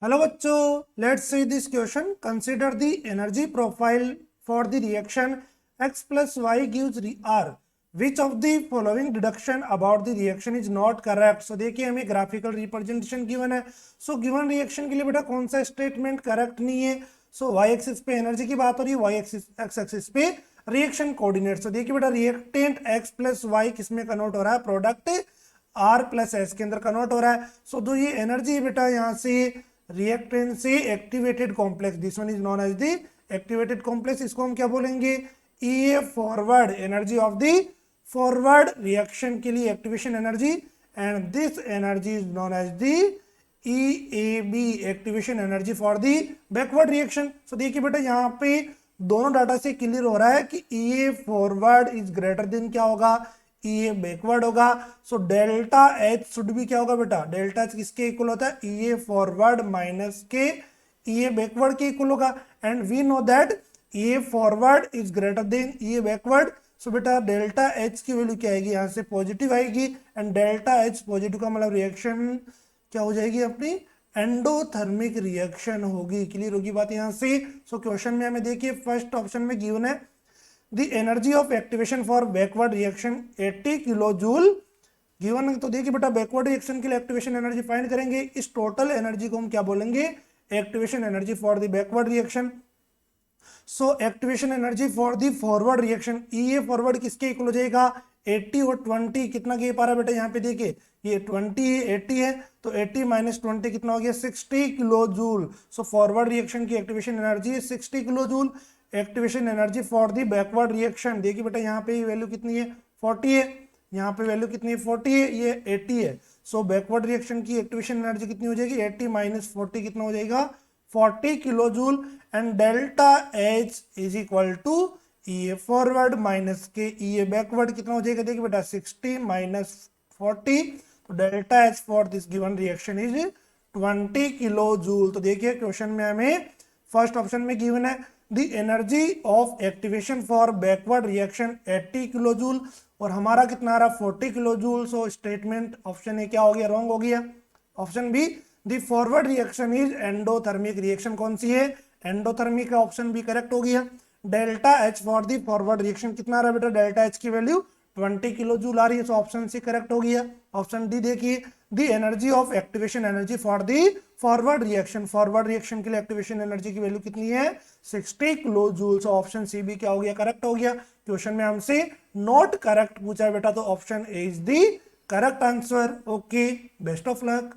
Hello बच्चों, let's see this question. Consider the energy profile for the reaction x plus y gives r. Which of the following deduction about the reaction is not correct? So देखिए हमें graphical representation given है. So given reaction के लिए बेटा कौन सा statement correct नहीं है? सो y एक्सिस पे एनर्जी की बात हो रही है, y एक्सिस x एक्सिस पे रिएक्शन कोऑर्डिनेट. सो देखिए बेटा रिएक्टेंट x प्लस वाई किस में कन्वर्ट हो रहा है? प्रोडक्ट r प्लस एस के अंदर कन्वर्ट हो रहा है. सो दो ये एनर्जी बेटा यहाँ से रिएक्टेंट से activated complex, this one is known as the activated complex. इसको हम क्या बोलेंगे? E forward energy of the forward reaction के लिए activation energy, and this energy is known as the EAB activation energy for the backward reaction. So देखिए बेटा यहाँ पे दोनों डाटा से क्लियर हो रहा है कि EA forward is greater then क्या होगा? EA बैकवर्ड होगा. सो डेल्टा H शुड भी क्या होगा बेटा? डेल्टा H किसके इक्वल होता है? EA फॉरवर्ड माइनस के EA बैकवर्ड के इक्वल होगा. And we know that EA forward is greater than EA backward. So बेटा डेल्टा H की वैल्यू क्या आएगी? यहाँ से पॉजिटिव आएगी, एंड डेल्टा H पॉजिटिव का मतलब रिएक्शन क्या हो जाएगी? अपनी एंडोथर्मिक रिएक्शन होगी. क्लियर होगी बात यहाँ से. सो क्वेश्चन में हमें देखिए फर्स्ट ऑप्शन में गिवन है the energy of activation for backward reaction 80 kilo joule given. तो देखिए बेटा बैकवर्ड रिएक्शन के लिए एक्टिवेशन एनर्जी फाइंड करेंगे. इस टोटल एनर्जी को हम क्या बोलेंगे? Activation energy for the backward reaction. So activation energy for the forward reaction, EA forward किसके इक्वल हो जाएगा? 80 और 20 कितना के पा रहा है बेटा? यहाँ पे देखिए ये 20 है, 80 है, तो 80 माइनस 20 कितना हो गया? 60 kilojoule. So forward reaction की एक्टिवेशन एनर्जी है 60 kilo joule. Activation energy for the backward reaction, देखिए बेटा यहाँ पे वैल्यू कितनी है? 40 है. यहाँ पे वैल्यू कितनी है? 40 है, ये 80 है. सो बैकवर्ड रिएक्शन की एक्टिवेशन एनर्जी कितनी हो जाएगी? 80 माइनस 40 कितना हो जाएगा? 40 kilojoule. And delta H is equal to EA forward minus के EA बैकवर्ड कितना हो जाएगा? देखिए बेटा 60 माइनस 40, तो delta H for this given reaction is 20 kilojoule. तो देखिए क्वेश्चन में हमें फर्स्ट ऑप्शन में गिवन है the energy of activation for backward reaction 80 kilojoule, और हमारा कितना आ रहा? 40 kilojoule. So statement option A क्या हो गया? रॉन्ग हो गया. Option be the forward reaction is endothermic reaction कौन सी है? एंडोथर्मिक का ऑप्शन बी करेक्ट हो गया. Delta H for the forward reaction कितना आ रहा है बेटा? डेल्टा H की वैल्यू 20 किलो जूल आ रही है. सो ऑप्शन सी करेक्ट हो गया. ऑप्शन डी देखिए the energy of activation energy for the forward reaction, forward reaction के लिए एक्टिवेशन एनर्जी की वैल्यू कितनी है? 60 kilojoule. So option C भी क्या हो गया? करेक्ट हो गया. क्वेश्चन में हमसे नॉट करेक्ट पूछा है बेटा, तो option A is the correct answer. Okay, best of luck.